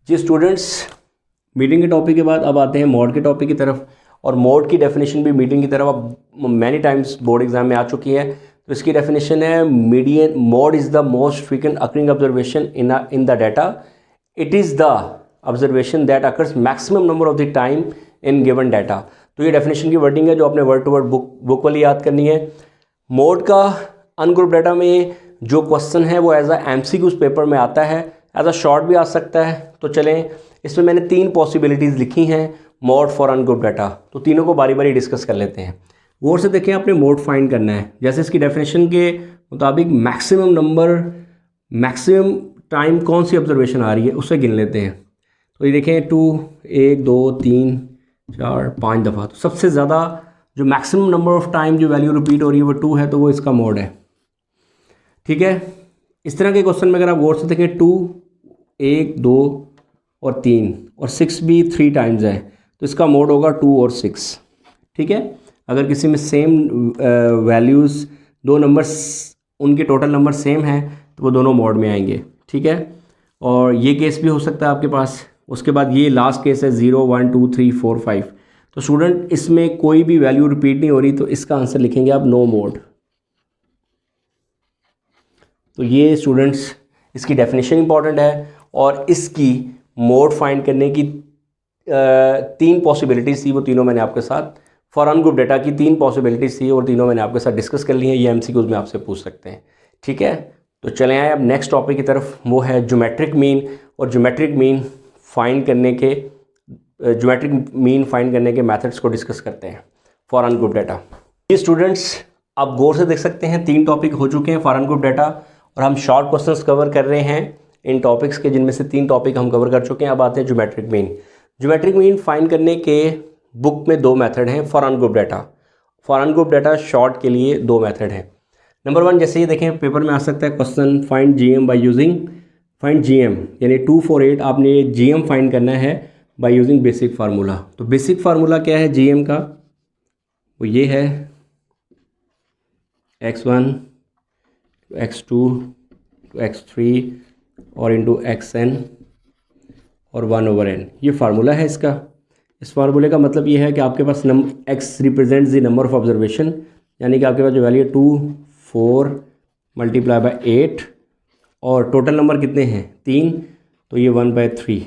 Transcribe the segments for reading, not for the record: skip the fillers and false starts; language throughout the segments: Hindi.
जी स्टूडेंट्स, मीटिंग के टॉपिक के बाद अब आते हैं मोड के टॉपिक की तरफ। और मोड की डेफिनेशन भी मीटिंग की तरफ अब मैनी टाइम्स बोर्ड एग्जाम में आ चुकी है। तो इसकी डेफिनेशन है median mode is the most frequent occurring observation in the data. It is the observation that occurs maximum number of the time in given data. तो ये डेफिनेशन की वर्डिंग है जो आपने वर्ड टू वर्ड बुक वाली याद करनी है। मोड का अनग्रुप डाटा में जो क्वेश्चन है वो एज अ एमसीक्यूज पेपर में आता है, एज अ शॉर्ट भी आ सकता है। तो चलें, इसमें मैंने 3 पॉसिबिलिटीज़ लिखी हैं मोड फॉर अनग्रुप डाटा, तो तीनों को बारी बारी डिस्कस कर लेते हैं। गौर से देखें, आपने मोड फाइंड करना है। जैसे इसकी डेफिनेशन के मुताबिक मैक्सिमम टाइम कौन सी ऑब्जर्वेशन आ रही है उससे गिन लेते हैं। तो ये देखें 2 1 2 3 4 5 दफ़ा। तो सबसे ज़्यादा जो मैक्सिमम नंबर ऑफ टाइम जो वैल्यू रिपीट हो रही है वो 2 है, तो वो इसका मोड है। ठीक है, इस तरह के क्वेश्चन में अगर आप गौर से देखें 2 1 2 और 3 और 6 भी 3 टाइम्स है, तो इसका मोड होगा 2 और 6। ठीक है, अगर किसी में सेम वैल्यूज़ दो नंबर्स उनके टोटल नंबर सेम हैं तो वो दोनों मोड में आएंगे। ठीक है, और ये केस भी हो सकता है आपके पास। उसके बाद ये लास्ट केस है 0 1 2 3 4 5। तो स्टूडेंट इसमें कोई भी वैल्यू रिपीट नहीं हो रही, तो इसका आंसर लिखेंगे आप नो मोड। तो ये स्टूडेंट्स इसकी डेफिनेशन इंपॉर्टेंट है और इसकी मोड फाइंड करने की 3 पॉसिबिलिटीज़ थी, वो तीनों मैंने आपके साथ फॉर अनग्रुप डाटा की 3 पॉसिबिलिटीज़ थी और तीनों मैंने आपके साथ डिस्कस कर ली हैं। ये एमसीक्यूज में आपसे पूछ सकते हैं। ठीक है, तो चले आए अब नेक्स्ट टॉपिक की तरफ, वो है ज्योमेट्रिक मीन। और ज्योमेट्रिक मीन फाइंड करने के मेथड्स को डिस्कस करते हैं फॉर अनग्रुप डाटा। ये स्टूडेंट्स आप गौर से देख सकते हैं 3 टॉपिक हो चुके हैं फॉर अनग्रुप डाटा और हम शॉर्ट क्वेश्चंस कवर कर रहे हैं इन टॉपिक्स के, जिनमें से 3 टॉपिक हम कवर कर चुके हैं। अब आते हैं geometric mean. Geometric mean find करने के बुक में 2 मेथड हैं for ungroup data. For ungroup data short के लिए 2 मेथड हैं। नंबर 1, जैसे ये देखें पेपर में आ सकता है question, find GM by using find GM, यानी 2 4 8 आपने जीएम फाइंड करना है बाय यूजिंग बेसिक फार्मूला। तो बेसिक फार्मूला क्या है जीएम का, वो ये है x1 x2 x3 और इंटू xn और 1/n, ये फार्मूला है इसका। इस फार्मूले का मतलब ये है कि आपके पास x represents the number of observation, यानी कि आपके पास जो वैल्यू है 2 4 मल्टीप्लाई बाय 8 और टोटल नंबर कितने हैं 3, तो ये 1/3।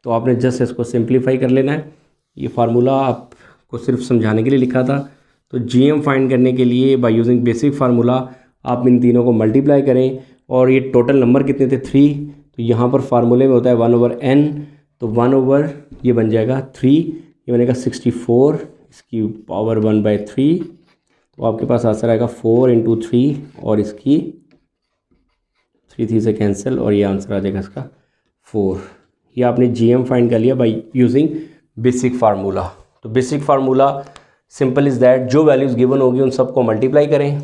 तो आपने जस्ट इसको सिंप्लीफाई कर लेना है। ये फार्मूला आपको सिर्फ समझाने के लिए लिखा था। तो जीएम फाइंड करने के लिए बाय यूजिंग बेसिक फार्मूला आप इन तीनों को मल्टीप्लाई करें और ये टोटल नंबर कितने थे 3, तो यहाँ पर फार्मूले में होता है 1/n, तो 1 ये बन जाएगा 3, ये बनेगा 64, इसकी पावर 1/3। तो आपके पास आंसर आएगा 4 × 3 और इसकी 3 से कैंसिल और ये आंसर आ जाएगा इसका 4। ये आपने जीएम फाइंड कर लिया बाय यूजिंग बेसिक फार्मूला। तो basic formula simple is that, जो वैल्यूज़ गिवन होगी उन सबको मल्टीप्लाई करें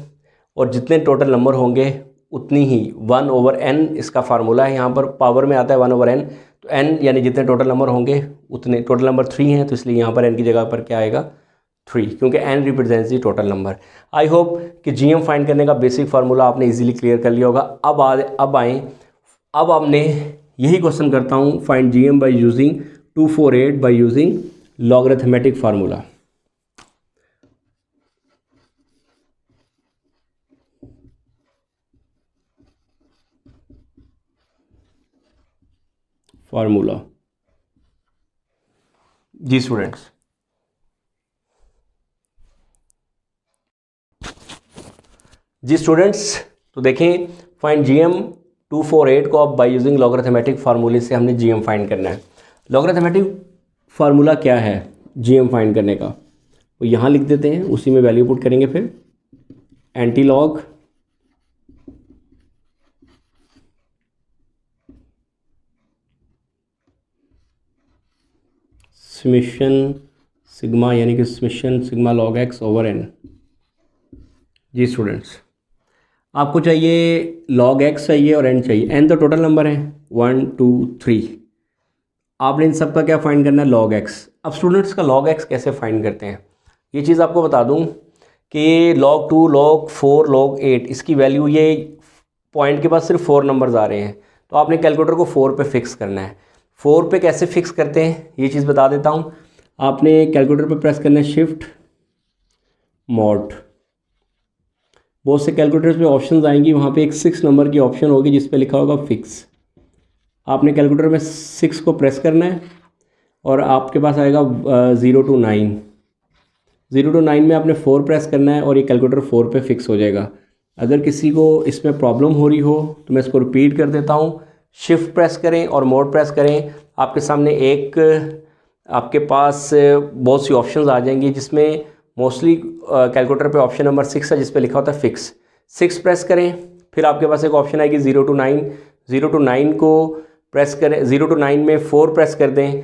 और जितने टोटल नंबर होंगे उतनी ही 1/n इसका फार्मूला है। यहाँ पर पावर में आता है 1/n, तो n यानी जितने टोटल नंबर होंगे उतने, टोटल नंबर 3 हैं तो इसलिए यहाँ पर n की जगह पर क्या आएगा 3, क्योंकि n represents the total number. I hope कि जीएम फाइंड करने का बेसिक फार्मूला आपने इजीली क्लियर कर लिया होगा। अब आपने यही क्वेश्चन करता हूँ, find GM by using 248 by using logarithmic formula. जी स्टूडेंट्स, तो देखें फाइंड जीएम 248 को अब बाय यूजिंग लॉगरिथमेटिक फार्मूले से हमने जीएम फाइंड करना है। लॉगरिथमेटिक फार्मूला क्या है जीएम फाइंड करने का, वो यहाँ लिख देते हैं, उसी में वैल्यू पुट करेंगे। फिर एंटी लॉग समेशन सिग्मा, यानी कि summation sigma log x over n। जी स्टूडेंट्स, आपको चाहिए log x चाहिए और n चाहिए। n तो टोटल नंबर है 1 2 3, आपने इन सब का क्या फाइंड करना है log x। अब स्टूडेंट्स का log x कैसे फाइंड करते हैं, ये चीज़ आपको बता दूं कि log 2 log 4 log 8 इसकी वैल्यू, ये पॉइंट के पास सिर्फ 4 नंबर्स आ रहे हैं, तो आपने कैलकुलेटर को 4 पे फिक्स करना है। 4 पे कैसे फिक्स करते हैं ये चीज़ बता देता हूँ। आपने कैलकुलेटर पे प्रेस करना है शिफ्ट मॉड। बहुत से कैलकुलेटर्स पे ऑप्शंस आएंगी, वहाँ पे एक 6 नंबर की ऑप्शन होगी जिस पे लिखा होगा फिक्स। आपने कैलकुलेटर में 6 को प्रेस करना है और आपके पास आएगा 0 to 9। 0 to 9 में आपने 4 प्रेस करना है और ये कैलकुलेटर 4 पे फिक्स हो जाएगा। अगर किसी को इसमें प्रॉब्लम हो रही हो तो मैं इसको रिपीट कर देता हूँ। शिफ्ट प्रेस करें और मोड प्रेस करें, आपके सामने एक आपके पास बहुत सी ऑप्शंस आ जाएंगी जिसमें मोस्टली कैलकुलेटर पे ऑप्शन नंबर 6 है जिस पे लिखा होता है फिक्स। 6 प्रेस करें, फिर आपके पास एक ऑप्शन आएगी 0 to 9। 0 to 9 को प्रेस करें, 0 to 9 में 4 प्रेस कर दें।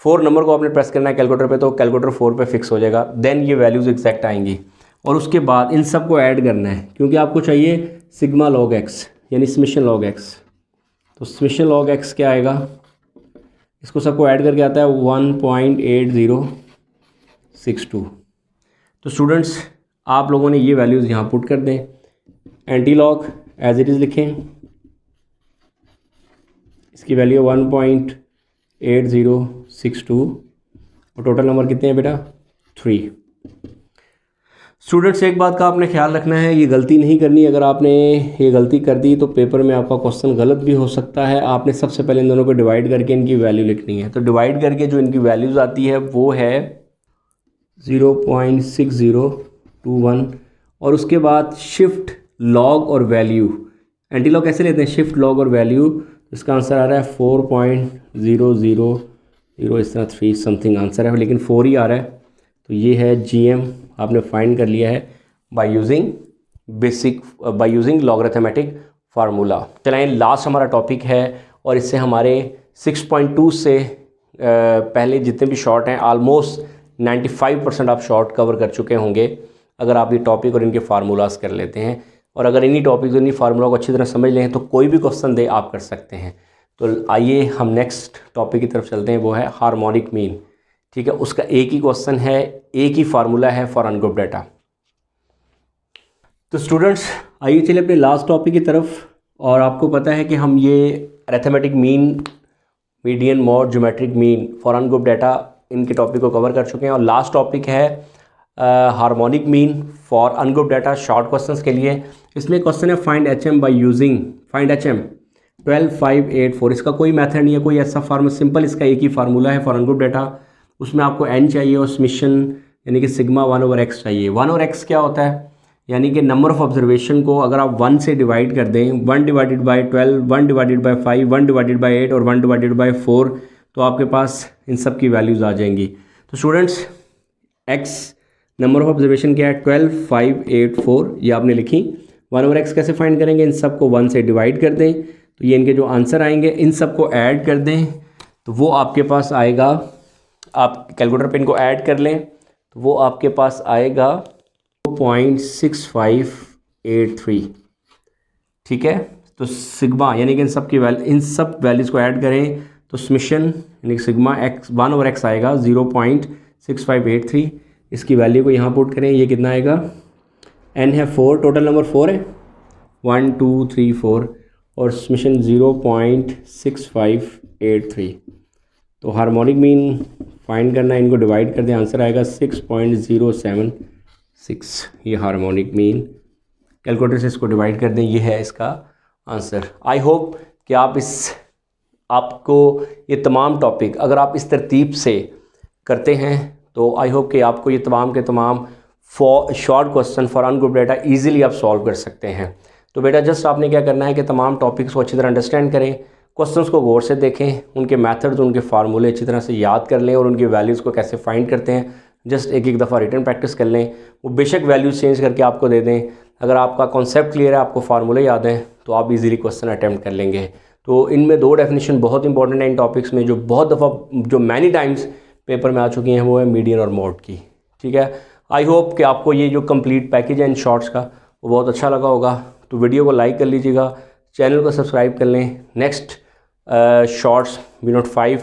4 नंबर को आपने प्रेस करना है कैलकुलेटर पे, तो कैलकुलेटर 4 पे फिक्स हो जाएगा। देन ये वैल्यूज़ एग्जैक्ट आएंगी और उसके बाद इन सब को ऐड करना है, क्योंकि आपको चाहिए सिग्मा लॉग एक्स यानी समेशन लॉग एक्स। तो समेशन लॉग एक्स क्या आएगा, इसको सबको ऐड करके आता है 1.8062। तो स्टूडेंट्स आप लोगों ने ये वैल्यूज़ यहाँ पुट कर दें। Anti log as it is लिखें, इसकी वैल्यू 1.8062 और टोटल नंबर कितने हैं बेटा 3। स्टूडेंट्स एक बात का आपने ख्याल रखना है, ये गलती नहीं करनी। अगर आपने ये गलती कर दी तो पेपर में आपका क्वेश्चन गलत भी हो सकता है। आपने सबसे पहले इन दोनों को डिवाइड करके इनकी वैल्यू लिखनी है। तो डिवाइड करके जो इनकी वैल्यूज़ आती है वो है 0.6021 और उसके बाद शिफ्ट लॉग और वैल्यू। एंटी लॉग कैसे लेते हैं, शिफ्ट लॉग और वैल्यू। इसका आंसर आ रहा है 4.000 इस तरह 3 समथिंग आंसर है, लेकिन 4 ही आ रहा है। तो ये है GM आपने फाइंड कर लिया है बाय यूजिंग लॉगरिथमेटिक फार्मूला। चलाएं, लास्ट हमारा टॉपिक है और इससे हमारे 6.2 से पहले जितने भी शॉर्ट हैं ऑलमोस्ट 95% आप शॉर्ट कवर कर चुके होंगे अगर आप ये टॉपिक और इनके फार्मूलाज कर लेते हैं। और अगर इन्हीं टॉपिक इन्हीं फार्मूला को अच्छी तरह समझ लें तो कोई भी क्वेश्चन दे आप कर सकते हैं। तो आइए हम नेक्स्ट टॉपिक की तरफ चलते हैं, वो है हार्मोनिक मीन। ठीक है, उसका एक ही क्वेश्चन है, एक ही फार्मूला है फॉर अनग्रुप डाटा। तो स्टूडेंट्स आइए चलिए अपने लास्ट टॉपिक की तरफ। और आपको पता है कि हम ये arithmetic mean, median, mod, geometric mean for ungroup data इनके टॉपिक को कवर कर चुके हैं। और लास्ट टॉपिक है harmonic mean for ungroup data short questions के लिए। इसमें क्वेश्चन है find HM by using find HM 12584। इसका कोई मेथड नहीं है, कोई ऐसा फार्मूला, सिंपल इसका एक ही फार्मूला है फॉर अनग्रुप डाटा। उसमें आपको n चाहिए और समेशन यानी कि सिग्मा 1/x चाहिए। 1/x क्या होता है, यानी कि नंबर ऑफ ऑब्जर्वेशन को अगर आप 1 से डिवाइड कर दें, 1 divided by 12, 1 divided by 5, 1 divided by 8 और 1 डिवाइडेड बाई 4, तो आपके पास इन सब की वैल्यूज़ आ जाएंगी। तो students x number of observation क्या है 12584, ये आपने लिखी। 1/x कैसे फाइंड करेंगे, इन सब को 1 से डिवाइड कर दें तो ये इनके जो आंसर आएंगे, इन सब को ऐड कर दें तो वो आपके पास आएगा, आप कैलकुलेटर पे इनको ऐड कर लें तो वो आपके पास आएगा 0.6583। ठीक है, तो सिग्मा यानी कि इन सब वैल्यूज़ को ऐड करें तो समेशन यानी कि सिग्मा x 1/x आएगा 0.6583। इसकी वैल्यू को यहाँ पुट करें, ये कितना आएगा, n है 4, टोटल नंबर 4 है 1 2 3 4 और समेशन 0.6583। तो हार्मोनिक मीन फाइंड करना है, इनको डिवाइड कर दें, आंसर आएगा 6.076। ये हार्मोनिक मीन, कैलकुलेटर से इसको डिवाइड कर दें, ये है इसका आंसर। आई होप कि आपको ये तमाम टॉपिक अगर आप इस तरतीब से करते हैं तो आई होप कि आपको ये तमाम के तमाम short question for ungroup data easily आप सॉल्व कर सकते हैं। तो बेटा जस्ट आपने क्या करना है कि तमाम टॉपिक्स को अच्छी तरह अंडरस्टैंड करें, क्वेश्चंस को गौर से देखें, उनके मेथड्स, उनके फार्मूले अच्छी तरह से याद कर लें और उनकी वैल्यूज़ को कैसे फाइंड करते हैं जस्ट एक दफ़ा रिटन प्रैक्टिस कर लें। वो बेशक वैल्यूज़ चेंज करके आपको दे दें, अगर आपका कॉन्सेप्ट क्लियर है, आपको फार्मूले याद हैं तो आप इजीली क्वेश्चन अटैम्प्ट कर लेंगे। तो इनमें 2 डेफिनेशन बहुत इंपॉर्टेंट है इन टॉपिक्स में, जो बहुत दफ़ा जो मैनी टाइम्स पेपर में आ चुकी हैं, वो है मीडियन और मॉड की। ठीक है, आई होप कि आपको ये जो कंप्लीट पैकेज है इन शॉर्ट्स का वो बहुत अच्छा लगा होगा। तो वीडियो को लाइक कर लीजिएगा, चैनल को सब्सक्राइब कर लें। नेक्स्ट शॉर्ट्स V-Note 5,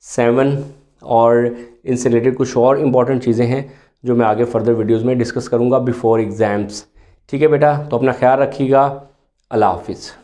7 और इनसे रिलेटेड कुछ और इम्पॉर्टेंट चीज़ें हैं जो मैं आगे फर्दर वीडियोज़ में डिस्कस करूँगा बिफोर एग्ज़ाम्स। ठीक है बेटा, तो अपना ख्याल रखिएगा। अल्लाह हाफिज़।